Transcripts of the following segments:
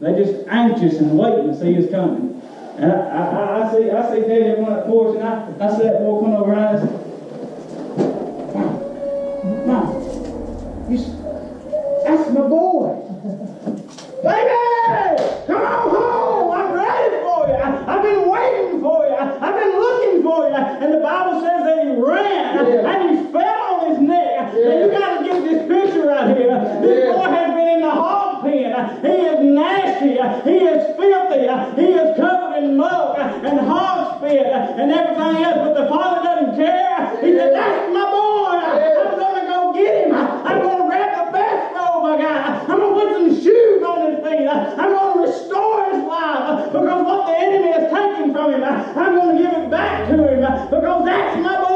They're just anxious and waiting to see us coming. And I see Daddy on that porch, and I see that boy come over and I said, Mom, that's my boy. Baby, come on home. I'm ready for you. I've been waiting for you. I've been looking for you. And the Bible says that he ran and he fell on his neck. Now you got to get this picture right here. This boy has been in the hog pen. He is nasty. He is filthy. He is covered in muck and hog spit and everything else. But the father doesn't care. He said, that's my boy. I'm going to go get him. I'm going to grab the best robe I got. I'm going to put some shoes on his feet. I'm going to restore his life because what the enemy has taken from him, I'm going to give it back to him because that's my boy.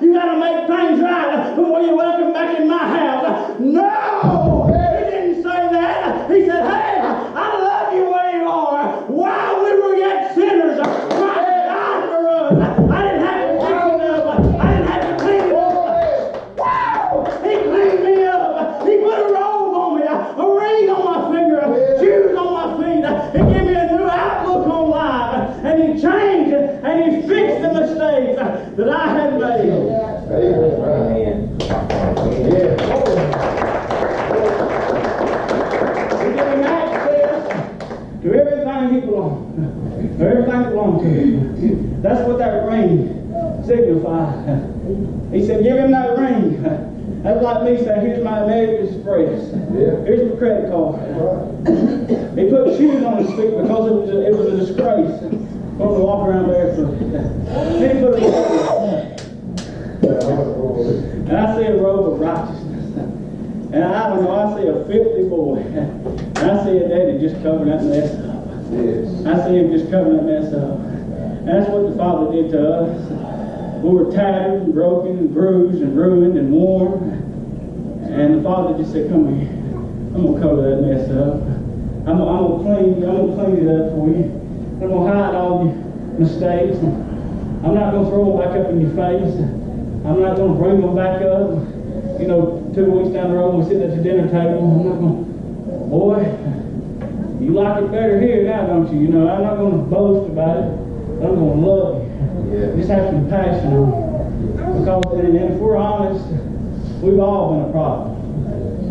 You got to make things right before you welcome back in my house. No! He didn't say that. He said, hey, I love you where you are. While we were yet sinners, Christ died for us. I didn't have to fix it up. I didn't have to clean it up. Wow! He cleaned me up. He put a robe on me, a ring on my finger, shoes on my feet. He gave me a new outlook on life. And he changed it, and he fixed the mistakes that I had made. Amen. Yeah. We're giving access to everything he belongs. Everything belongs to him. That's what that ring signifies. He said, give him that ring. That's like me saying, here's my American Express. Here's my credit card. He put shoes on his feet because it was a disgrace for him to walk around barefoot. Then he put a and I see a robe of righteousness. And I don't know, I see a filthy boy. And I see a daddy just covering that mess up. I see him just covering that mess up. And that's what the Father did to us. We were tattered and broken and bruised and ruined and worn. And the Father just said, come here. I'm going to cover that mess up. I'm going to clean it up for you. I'm going to hide all your mistakes. I'm not going to throw them back up in your face. I'm not going to bring them back up. 2 weeks down the road when we sit at the dinner table, I'm not going to, boy, you like it better here now, don't you? I'm not going to boast about it. But I'm going to love you. Just have compassion on you. Because, and if we're honest, we've all been a prodigal.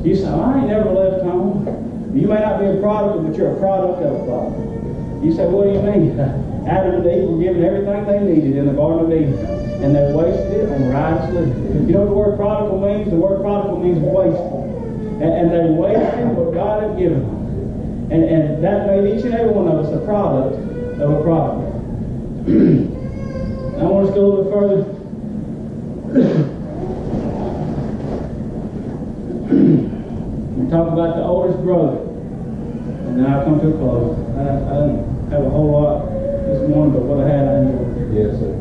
You say, I ain't never left home. You may not be a prodigal, but you're a product of a prodigal. You say, what do you mean? Adam and Eve were given everything they needed in the Garden of Eden. And they wasted it on riotous living. You know what the word prodigal means? The word prodigal means wasteful. And they wasted what God had given them. And that made each and every one of us a product of a prodigal. I want us to go a little bit further. We talk about the oldest brother. And then I'll come to a close. I didn't have a whole lot this morning, but what I had, I enjoyed. Yes, sir.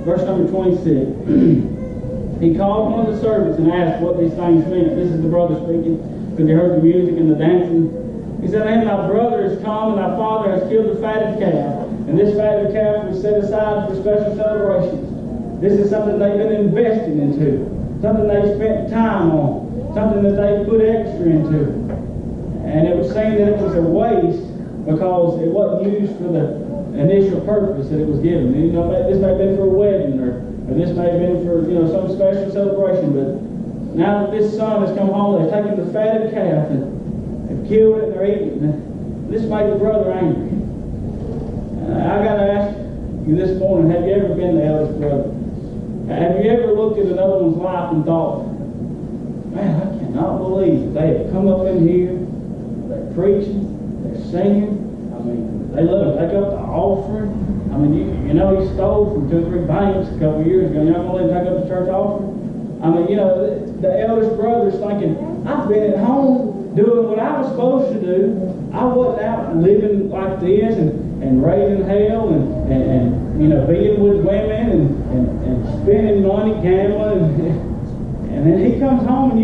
Verse number 26. He called one of the servants and asked what these things meant. This is the brother speaking, because he heard the music and the dancing. He said, and thy brother is come, and thy father has killed the fatted calf. And this fatted calf was set aside for special celebrations. This is something they've been invested into, something they spent time on, something that they put extra into. And it was saying that it was a waste because it wasn't used for the initial purpose that it was given. This may have been for a wedding, or this may have been for some special celebration. But now that this son has come home, they've taken the fatted calf and they've killed it and they're eating it. This made the brother angry. I got to ask you this morning: have you ever been the eldest brother? Have you ever looked at another one's life and thought, man, I cannot believe they have come up in here, they're preaching, they're singing. I mean, they let them take up the offering. I mean, you stole from 2 or 3 banks a couple of years ago. You're not going to let them take up the church offering? I mean, the eldest brother's thinking, I've been at home doing what I was supposed to do. I wasn't out living like this and raising hell and being with women and spending money, gambling. And then he comes home and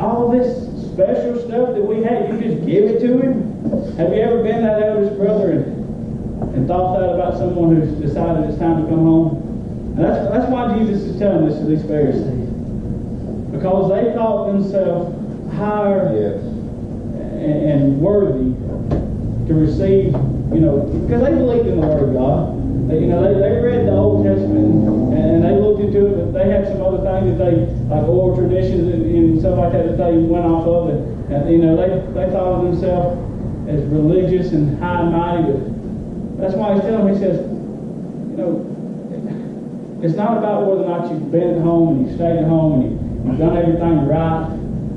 all this special stuff that we had, you just give it to him? Have you ever been that eldest brother and thought that about someone who's decided it's time to come home? And that's why Jesus is telling this to these Pharisees. Because they thought themselves higher and worthy to receive, because they believed in the Word of God. They read the Old Testament and they looked into it, but they had some other things that they, like oral traditions and stuff like that they went off of. And they thought of themselves as religious and high and mighty. But that's why he's telling them, he says, it's not about whether or not you've been at home and you've stayed at home and you've done everything right.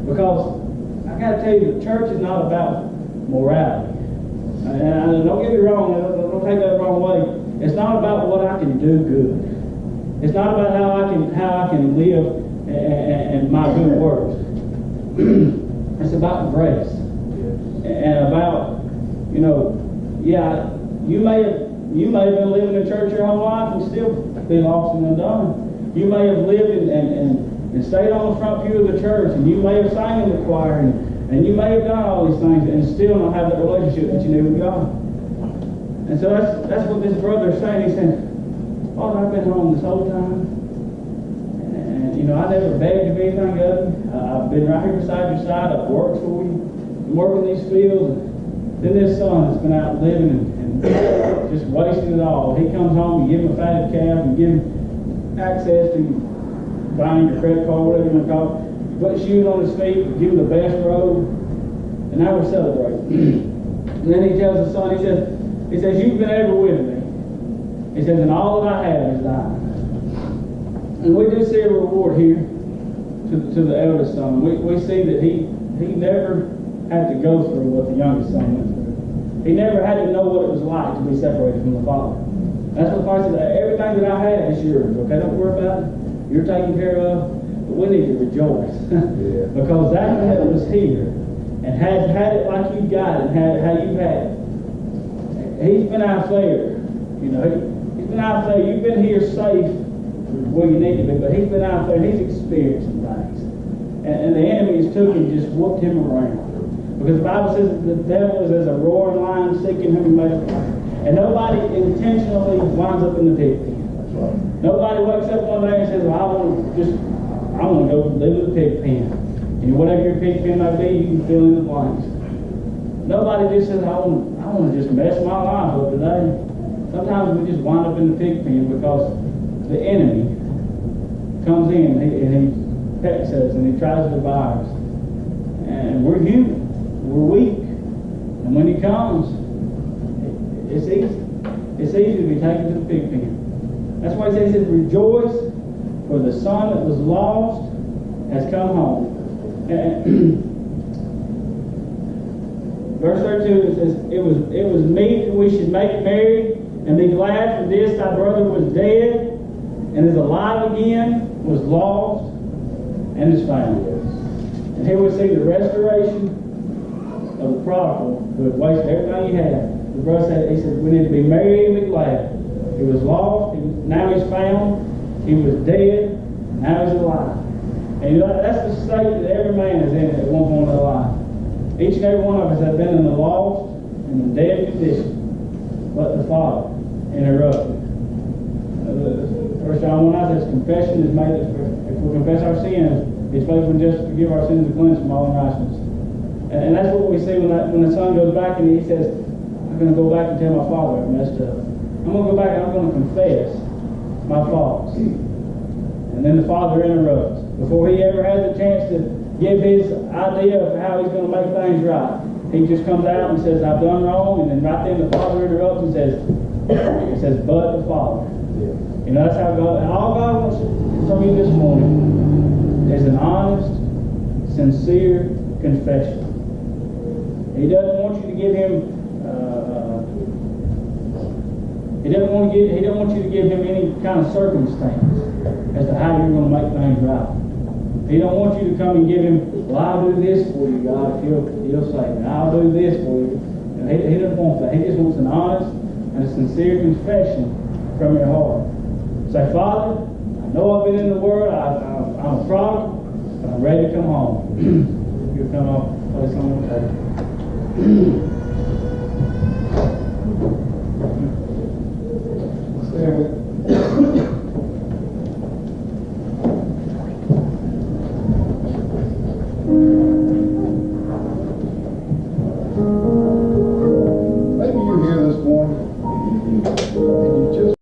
Because I got to tell you, the church is not about morality. And don't get me wrong, don't take that the wrong way. It's not about what I can do good. It's not about how I can live and my good works. It's about grace. And about, you may have been living in church your whole life and still be lost and undone. You may have lived and stayed on the front pew of the church, and you may have sang in the choir, and you may have done all these things and still not have that relationship that you need with God. And so that's what this brother is saying. He's saying, Father, I've been home this whole time. And, I never begged you for anything of you. I've been right here beside your side. I've worked for you. I'm working these fields. And then this son that's been out living and just wasting it all. He comes home, you give him a fatted calf, and give him access to buying your credit card, whatever you want to call it. You put shoes on his feet, give him the best robe. And now we're celebrating. And then he tells the son, he says, you've been ever with me. He says, and all that I have is thine. And we do see a reward here to the eldest son. We see that he never had to go through what the youngest son went through. He never had to know what it was like to be separated from the father. That's what Christ said, everything that I have is yours. Okay, don't worry about it. You're taken care of. But we need to rejoice. Because that that was here and had it like you got it and had it how you had it. He's been out there, he's been out there. You've been here safe where you need to be, but he's been out there and he's experienced some things. And the enemies took and just whooped him around. Because the Bible says that the devil is as a roaring lion seeking whom he may devour. And nobody intentionally winds up in the pig pen. That's right. Nobody wakes up one day and says, well, I want to go live in the pig pen. And whatever your pig pen might be, you can fill in the blanks. Nobody just says, I want to just mess my life up today. Sometimes we just wind up in the pig pen because the enemy comes in and he pecks us and he tries to devour us. And we're human. We're weak. And when he comes, it's easy. It's easy to be taken to the pig pen. That's why he says, rejoice, for the son that was lost has come home. Verse 32, it says, it was meet that we should make merry and be glad, for this thy brother was dead and is alive again, was lost and is found. And here we see the restoration of the prodigal who had wasted everything he had. The brother said, we need to be merry and be glad. He was lost, now he's found. He was dead, now he's alive. And that's the state that every man is in at one point in their life. Each and every one of us have been in the lost and the dead condition. But the Father interrupted. 1 John 1 says, confession is made, if we confess our sins, He's faithful and just to forgive our sins and cleanse from all unrighteousness. And that's what we see when the son goes back and he says, I'm going to go back and tell my father I messed up. I'm going to go back and I'm going to confess my faults. And then the father interrupts. Before he ever has a chance to give his idea of how he's going to make things right, he just comes out and says, I've done wrong. And then right then the father interrupts and says, but the Father. That's how God, all God wants from you this morning is an honest, sincere confession. He doesn't want you to give him He doesn't want you to give him any kind of circumstance as to how you're going to make things right. He don't want you to come and give him, well, I'll do this for you, God, if you'll say, I'll do this for you. He doesn't want that. He just wants an honest and a sincere confession from your heart. Say, Father, I know I've been in the world. I'm a prodigal, but I'm ready to come home. You come up, play some of the